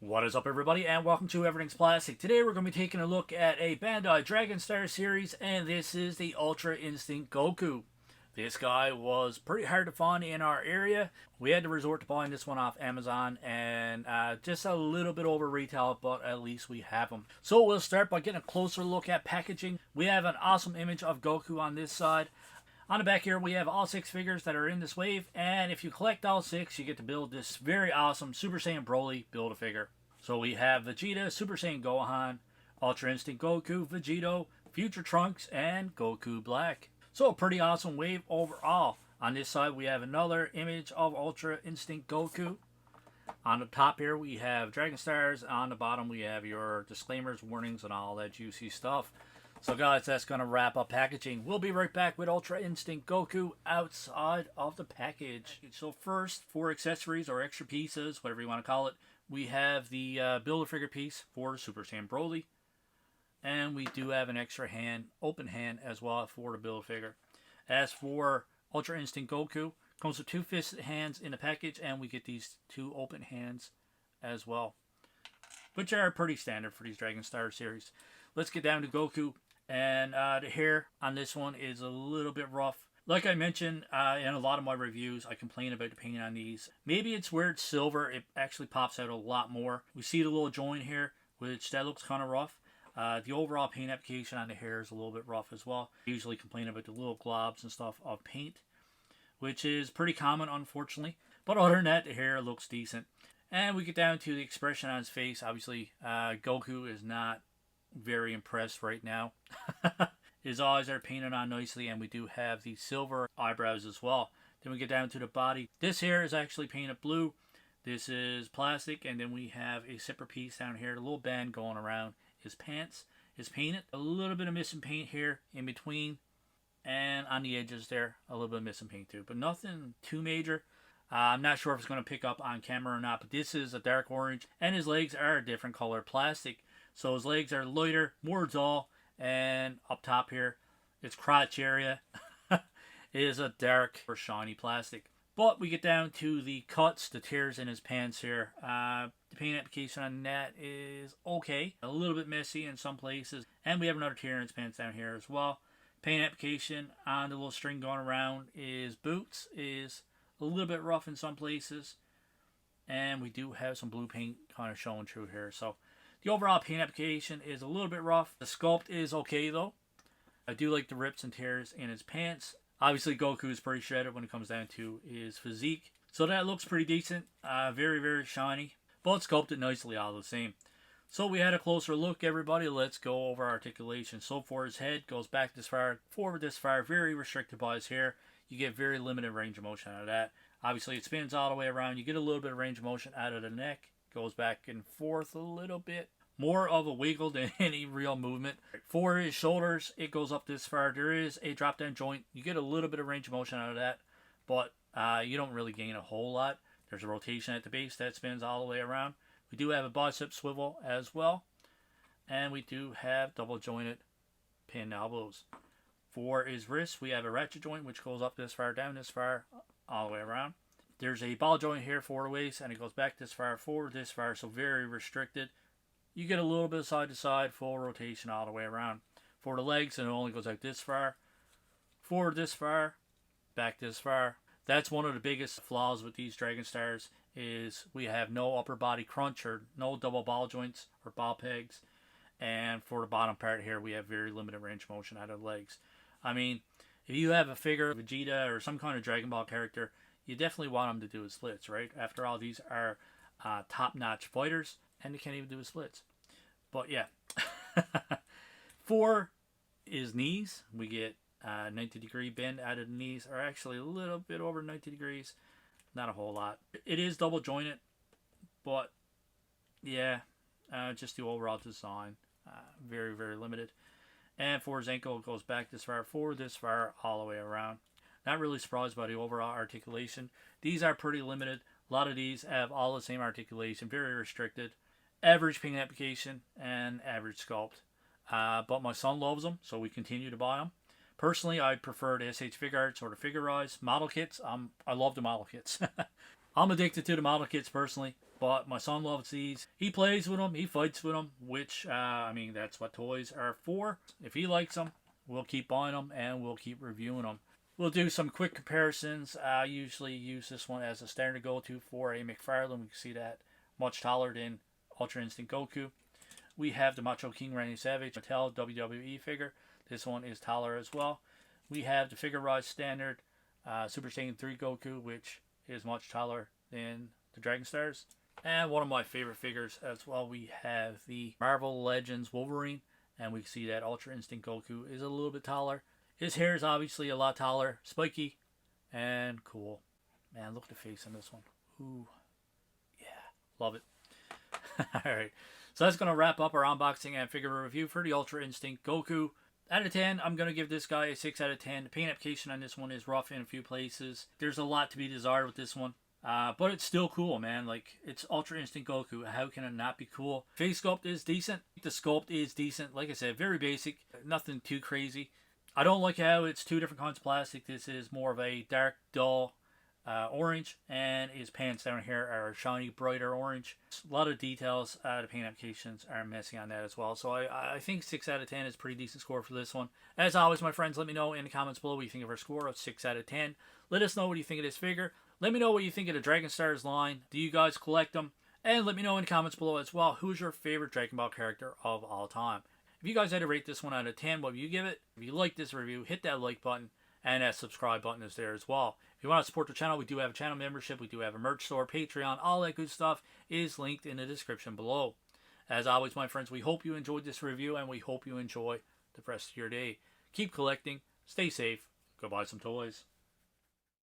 What is up, everybody, and welcome to Everything's Plastic. Today we're going to be taking a look at a Bandai Dragon Star series, and this is the Ultra Instinct Goku. This guy was pretty hard to find in our area. We had to resort to buying this one off Amazon, and just a little bit over retail, but at least we have him. So we'll start by getting a closer look at packaging. We have an awesome image of Goku on this side. On the back here, we have all 6 figures that are in this wave, and if you collect all 6, you get to build this very awesome Super Saiyan Broly Build-A-Figure. So we have Vegeta, Super Saiyan Gohan, Ultra Instinct Goku, Vegito, Future Trunks, and Goku Black. So a pretty awesome wave overall. On this side, we have another image of Ultra Instinct Goku. On the top here, we have Dragon Stars. On the bottom, we have your disclaimers, warnings, and all that juicy stuff. So guys, that's going to wrap up packaging. We'll be right back with Ultra Instinct Goku outside of the package. So first, for accessories or extra pieces, whatever you want to call it, we have the Build-A-Figure piece for Super Saiyan Broly. And we do have an extra hand, open hand as well for the Build-A-Figure. As for Ultra Instinct Goku, comes with 2 fisted hands in the package, and we get these 2 open hands as well, which are pretty standard for these Dragon Star series. Let's get down to Goku. And the hair on this one is a little bit rough. Like I mentioned in a lot of my reviews, I complain about the paint on these. Maybe it's where it's silver, it actually pops out a lot more. We see the little joint here, which that looks kind of rough. The overall paint application on the hair is a little bit rough as well. I usually complain about the little globs and stuff of paint, which is pretty common, unfortunately. But other than that, the hair looks decent. And we get down to the expression on his face. Obviously, Goku is not very impressed right now. His eyes are painted on nicely, and we do have the silver eyebrows as well. Then we get down to the body. This here is actually painted blue. This is plastic, and then we have a zipper piece down here. The little band going around his pants is painted. A little bit of missing paint here in between, and on the edges there, a little bit of missing paint too, but nothing too major. I'm not sure if it's going to pick up on camera or not, but this is a dark orange, and his legs are a different color plastic. So his legs are lighter, more dull, and up top here, its crotch area is a dark or shiny plastic. But we get down to the cuts, the tears in his pants here. The paint application on that is okay, a little bit messy in some places, and we have another tear in his pants down here as well. Paint application on the little string going around his boots is a little bit rough in some places, and we do have some blue paint kind of showing through here. So the overall paint application is a little bit rough. The sculpt is okay though. I do like the rips and tears in his pants. Obviously Goku is pretty shredded when it comes down to his physique. So that looks pretty decent. Very, very shiny. But sculpted nicely all the same. So we had a closer look, everybody. Let's go over articulation. So for his head, goes back this far, forward this far. Very restricted by his hair. You get very limited range of motion out of that. Obviously it spins all the way around. You get a little bit of range of motion out of the neck. Goes back and forth a little bit. More of a wiggle than any real movement. For his shoulders, it goes up this far. There is a drop down joint. You get a little bit of range of motion out of that, but you don't really gain a whole lot. There's a rotation at the base that spins all the way around. We do have a bicep swivel as well, and we do have double jointed pin elbows. For his wrists, we have a ratchet joint which goes up this far, down this far, all the way around. There's a ball joint here for the waist, and it goes back this far, forward this far, so very restricted. You get a little bit of side to side, full rotation all the way around. For the legs, it only goes out this far, forward this far, back this far. That's one of the biggest flaws with these Dragon Stars is we have no upper body crunch or no double ball joints or ball pegs. And for the bottom part here, we have very limited range of motion out of the legs. I mean, if you have a figure of Vegeta or some kind of Dragon Ball character, you definitely want them to do his splits, right? After all, these are top-notch fighters, and they can't even do his splits. But yeah. For his knees, we get 90-degree bend out of the knees, or actually a little bit over 90 degrees. Not a whole lot. It is double jointed, but yeah, just the overall design, very, very limited. And for his ankle, it goes back this far, forward this far, all the way around. Not really surprised by the overall articulation. These are pretty limited. A lot of these have all the same articulation, very restricted. Average paint application and average sculpt. But my son loves them, so we continue to buy them. Personally, I prefer the SH Fig Arts or the Figure Rise model kits. I love the model kits. I'm addicted to the model kits personally, but my son loves these. He plays with them, he fights with them, which, I mean, that's what toys are for. If he likes them, we'll keep buying them and we'll keep reviewing them. We'll do some quick comparisons. I usually use this one as a standard go-to for a McFarlane. We can see that much taller than Ultra Instinct Goku. We have the Macho King Randy Savage Mattel WWE figure. This one is taller as well. We have the Figure Rise Standard Super Saiyan 3 Goku, which is much taller than the Dragon Stars. And one of my favorite figures as well, we have the Marvel Legends Wolverine. And we can see that Ultra Instinct Goku is a little bit taller. His hair is obviously a lot taller, spiky, and cool. Man, look at the face on this one. Ooh, yeah, love it. Alright, so that's going to wrap up our unboxing and figure review for the Ultra Instinct Goku. Out of 10, I'm going to give this guy a 6 out of 10. The paint application on this one is rough in a few places. There's a lot to be desired with this one. But it's still cool, man. Like, it's Ultra Instinct Goku. How can it not be cool? Face sculpt is decent. The sculpt is decent. Like I said, very basic. Nothing too crazy. I don't like how it's two different kinds of plastic. This is more of a dark, dull orange. And his pants down here are a shiny, brighter orange. A lot of details. The paint applications are messy on that as well. So I think 6 out of 10 is a pretty decent score for this one. As always, my friends, let me know in the comments below what you think of our score of 6 out of 10. Let us know what you think of this figure. Let me know what you think of the Dragon Stars line. Do you guys collect them? And let me know in the comments below as well, who's your favorite Dragon Ball character of all time? If you guys had to rate this one out of 10, what would you give it? If you like this review, hit that like button, and that subscribe button is there as well. If you want to support the channel, we do have a channel membership, we do have a merch store, Patreon, all that good stuff is linked in the description below. As always, my friends, we hope you enjoyed this review, and we hope you enjoy the rest of your day. Keep collecting, stay safe, go buy some toys.